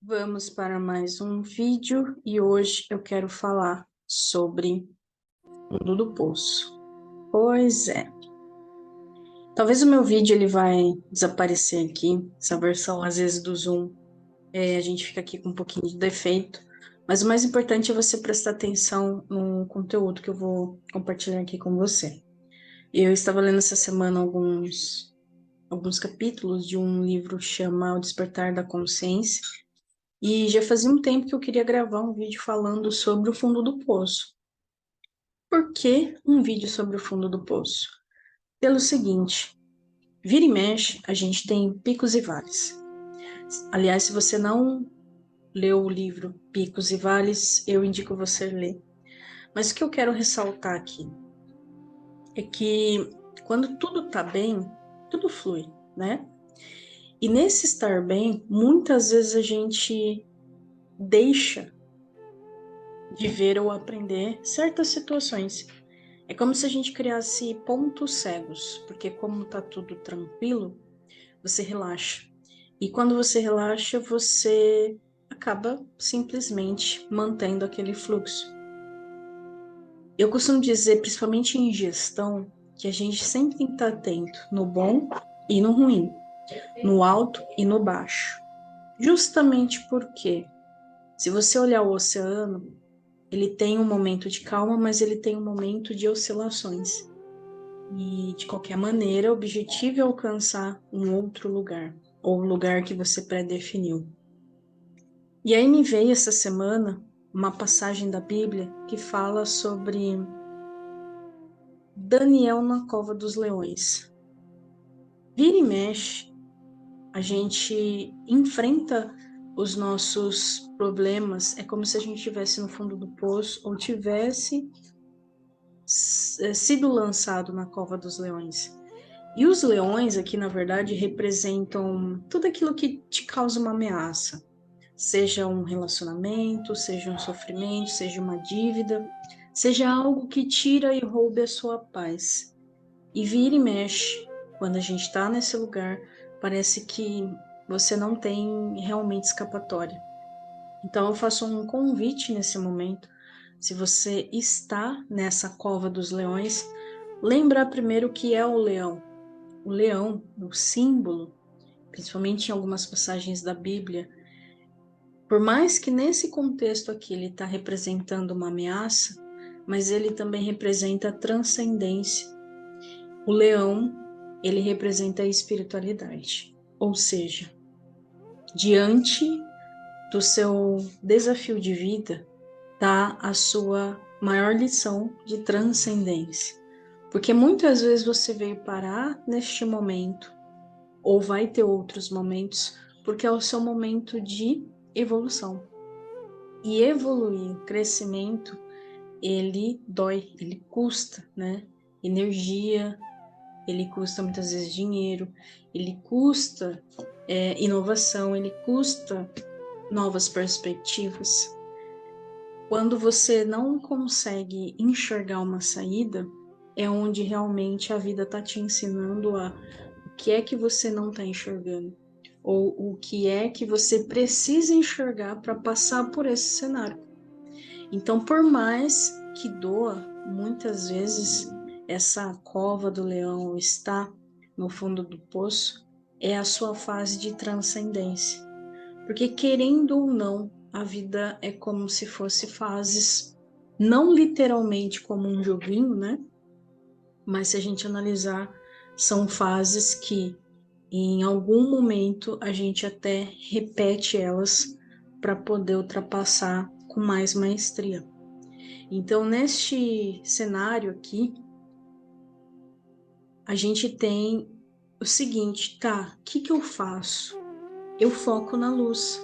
Vamos para mais um vídeo e hoje eu quero falar sobre fundo do poço. Pois é, talvez o meu vídeo ele vai desaparecer aqui, essa versão às vezes do Zoom, a gente fica aqui com um pouquinho de defeito, mas o mais importante é você prestar atenção no conteúdo que eu vou compartilhar aqui com você. Eu estava lendo essa semana alguns capítulos de um livro que chama O Despertar da Consciência. E já fazia um tempo que eu queria gravar um vídeo falando sobre o fundo do poço. Por que um vídeo sobre o fundo do poço? Pelo seguinte, vira e mexe, a gente tem picos e vales. Aliás, se você não leu o livro Picos e Vales, eu indico você ler. Mas o que eu quero ressaltar aqui é que quando tudo tá bem, tudo flui, né? E nesse estar bem, muitas vezes a gente deixa de ver ou aprender certas situações. É como se a gente criasse pontos cegos, porque como tá tudo tranquilo, você relaxa. E quando você relaxa, você acaba simplesmente mantendo aquele fluxo. Eu costumo dizer, principalmente em gestão, que a gente sempre tem que estar atento no bom e no ruim, no alto e no baixo. Justamente porque, se você olhar o oceano, ele tem um momento de calma, mas ele tem um momento de oscilações. E, de qualquer maneira, o objetivo é alcançar um outro lugar, ou o lugar que você pré-definiu. E aí me veio essa semana uma passagem da Bíblia que fala sobre Daniel na cova dos leões. Vira e mexe, a gente enfrenta os nossos problemas, é como se a gente estivesse no fundo do poço ou tivesse sido lançado na cova dos leões. E os leões aqui, na verdade, representam tudo aquilo que te causa uma ameaça. Seja um relacionamento, seja um sofrimento, seja uma dívida, seja algo que tira e roube a sua paz. E vira e mexe, quando a gente está nesse lugar, parece que você não tem realmente escapatória. Então eu faço um convite nesse momento. Se você está nessa cova dos leões, lembrar primeiro o que é o leão. O leão, o símbolo, principalmente em algumas passagens da Bíblia, por mais que nesse contexto aqui ele está representando uma ameaça, mas ele também representa a transcendência. O leão, ele representa a espiritualidade, ou seja, diante do seu desafio de vida, está a sua maior lição de transcendência. Porque muitas vezes você veio parar neste momento, ou vai ter outros momentos, porque é o seu momento de evolução. E evoluir, o crescimento, ele dói, ele custa, né? Energia, ele custa muitas vezes dinheiro, ele custa inovação, ele custa novas perspectivas. Quando você não consegue enxergar uma saída, é onde realmente a vida está te ensinando o que é que você não está enxergando, ou o que é que você precisa enxergar para passar por esse cenário. Então, por mais que doa, muitas vezes essa cova do leão está no fundo do poço, é a sua fase de transcendência. Porque, querendo ou não, a vida é como se fosse fases, não literalmente como um joguinho, né? Mas se a gente analisar, são fases que em algum momento a gente até repete elas para poder ultrapassar com mais maestria. Então, neste cenário aqui, a gente tem o seguinte, tá, o que que eu faço? Eu foco na luz,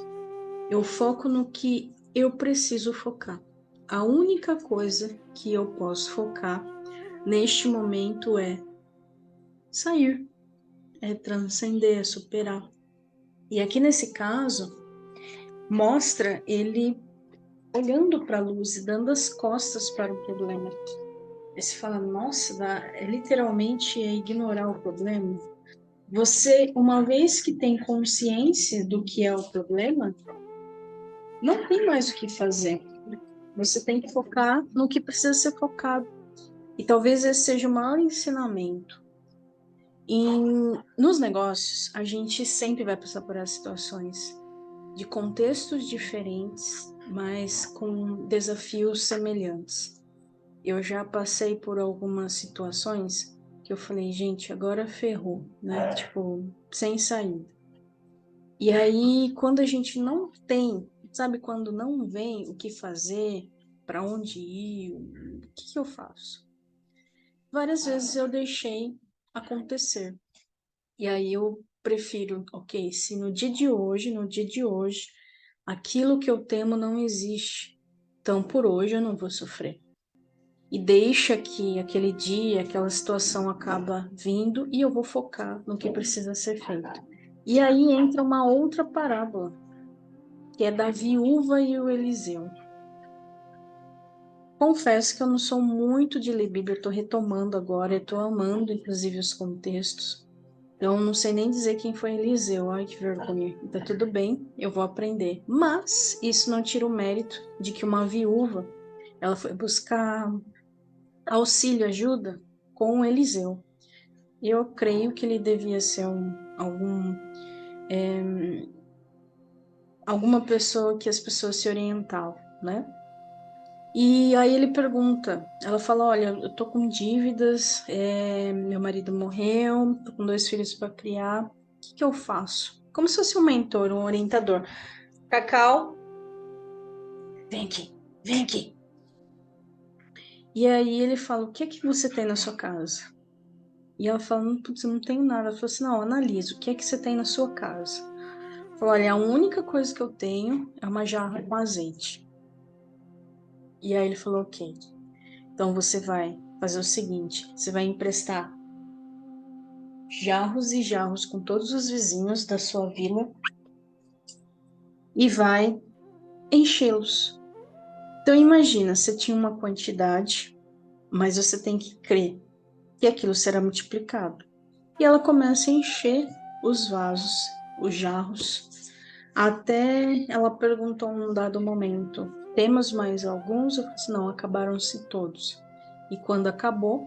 eu foco no que eu preciso focar. A única coisa que eu posso focar neste momento é sair, é transcender, é superar. E aqui nesse caso, mostra ele olhando para a luz e dando as costas para o problema. Aí você fala, nossa, literalmente é ignorar o problema. Você, uma vez que tem consciência do que é o problema, não tem mais o que fazer. Você tem que focar no que precisa ser focado. E talvez esse seja o maior ensinamento. Nos negócios, a gente sempre vai passar por essas situações de contextos diferentes, mas com desafios semelhantes. Eu já passei por algumas situações que eu falei, gente, agora ferrou, né? Tipo, sem saída. E aí, quando a gente não tem, sabe, quando não vem o que fazer, para onde ir, o que eu faço? Várias vezes eu deixei acontecer. E aí eu prefiro, ok, se no dia de hoje, aquilo que eu temo não existe, então por hoje eu não vou sofrer. E deixa que aquele dia, aquela situação acaba vindo e eu vou focar no que precisa ser feito. E aí entra uma outra parábola, que é da viúva e o Eliseu. Confesso que eu não sou muito de ler Bíblia, eu estou retomando agora, eu estou amando, inclusive, os contextos. Então, não sei nem dizer quem foi Eliseu, ai que vergonha. Tá tudo bem, eu vou aprender. Mas isso não tira o mérito de que uma viúva, ela foi buscar auxílio, ajuda com Eliseu. Eu creio que ele devia ser alguma pessoa que as pessoas se orientavam, né? E aí ele pergunta, ela fala, olha, eu tô com dívidas, meu marido morreu, tô com 2 filhos para criar, o que eu faço? Como se fosse um mentor, um orientador. Cacau, vem aqui, vem aqui. E aí ele fala, o que é que você tem na sua casa? E ela fala, putz, eu não tenho nada. Ela falou assim, não, analisa, o que é que você tem na sua casa? Falou, olha, a única coisa que eu tenho é uma jarra com azeite. E aí ele falou, ok. Então você vai fazer o seguinte, você vai emprestar jarros e jarros com todos os vizinhos da sua vila e vai enchê-los. Então imagina, você tinha uma quantidade, mas você tem que crer que aquilo será multiplicado. E ela começa a encher os vasos, os jarros, até ela perguntou num dado momento: temos mais alguns? Eu falei assim, não, acabaram-se todos. E quando acabou,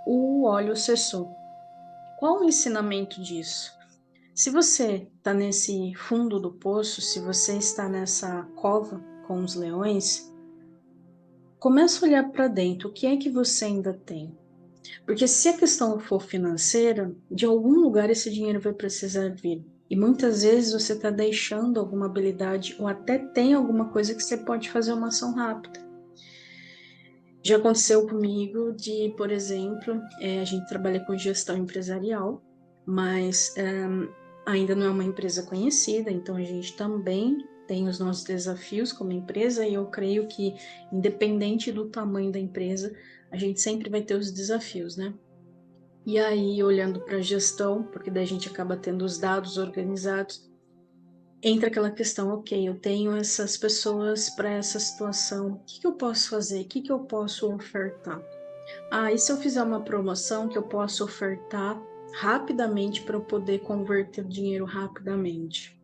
o óleo cessou. Qual o ensinamento disso? Se você está nesse fundo do poço, se você está nessa cova com os leões, começa a olhar para dentro. O que é que você ainda tem? Porque se a questão for financeira, de algum lugar esse dinheiro vai precisar vir. E muitas vezes você está deixando alguma habilidade ou até tem alguma coisa que você pode fazer uma ação rápida. Já aconteceu comigo de, por exemplo, a gente trabalha com gestão empresarial, mas ainda não é uma empresa conhecida, então a gente também tem os nossos desafios como empresa e eu creio que, independente do tamanho da empresa, a gente sempre vai ter os desafios, né? E aí, olhando para a gestão, porque daí a gente acaba tendo os dados organizados, entra aquela questão, ok, eu tenho essas pessoas para essa situação, o que eu posso fazer? O que eu posso ofertar? Ah, e se eu fizer uma promoção que eu posso ofertar rapidamente para eu poder converter o dinheiro rapidamente?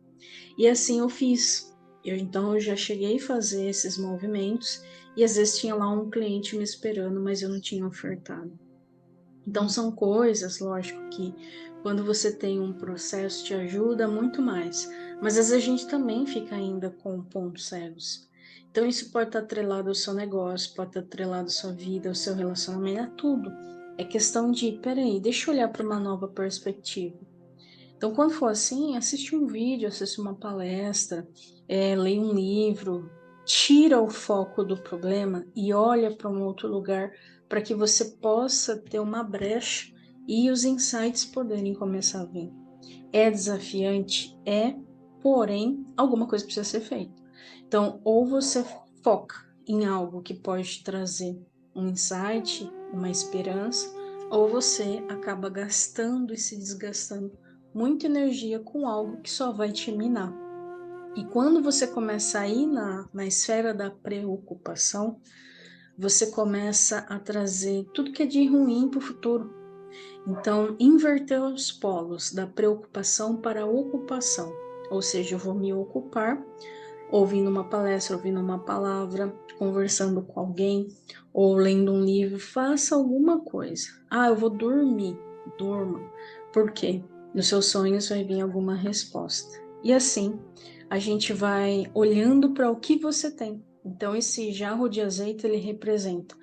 E assim eu fiz. Então eu já cheguei a fazer esses movimentos e às vezes tinha lá um cliente me esperando, mas eu não tinha ofertado. Então, são coisas, lógico, que quando você tem um processo te ajuda muito mais. Mas às vezes a gente também fica ainda com pontos cegos. Então, isso pode estar atrelado ao seu negócio, pode estar atrelado à sua vida, ao seu relacionamento, a tudo. É questão de, peraí, deixa eu olhar para uma nova perspectiva. Então, quando for assim, assiste um vídeo, assiste uma palestra, leia um livro, tira o foco do problema e olha para um outro lugar para que você possa ter uma brecha e os insights poderem começar a vir. É desafiante? É, porém, alguma coisa precisa ser feita. Então, ou você foca em algo que pode trazer um insight, uma esperança, ou você acaba gastando e se desgastando muita energia com algo que só vai te minar. E quando você começa a ir na esfera da preocupação, você começa a trazer tudo que é de ruim para o futuro. Então, inverter os polos da preocupação para a ocupação. Ou seja, eu vou me ocupar ouvindo uma palestra, ouvindo uma palavra, conversando com alguém, ou lendo um livro, faça alguma coisa. Ah, eu vou dormir. Durma. Por quê? Nos seus sonhos vai vir alguma resposta. E assim, a gente vai olhando para o que você tem. Então, esse jarro de azeite, ele representa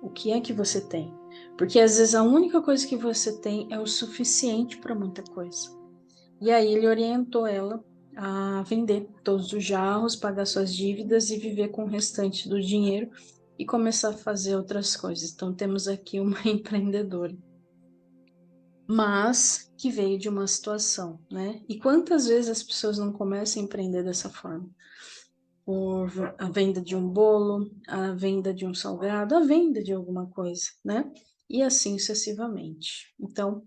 o que é que você tem. Porque às vezes a única coisa que você tem é o suficiente para muita coisa. E aí ele orientou ela a vender todos os jarros, pagar suas dívidas e viver com o restante do dinheiro e começar a fazer outras coisas. Então temos aqui uma empreendedora, mas que veio de uma situação, né? E quantas vezes as pessoas não começam a empreender dessa forma? Por a venda de um bolo, a venda de um salgado, a venda de alguma coisa, né? E assim sucessivamente. Então,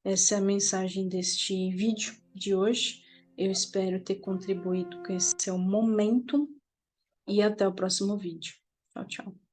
essa é a mensagem deste vídeo de hoje. Eu espero ter contribuído com esse seu momento e até o próximo vídeo. Tchau, tchau.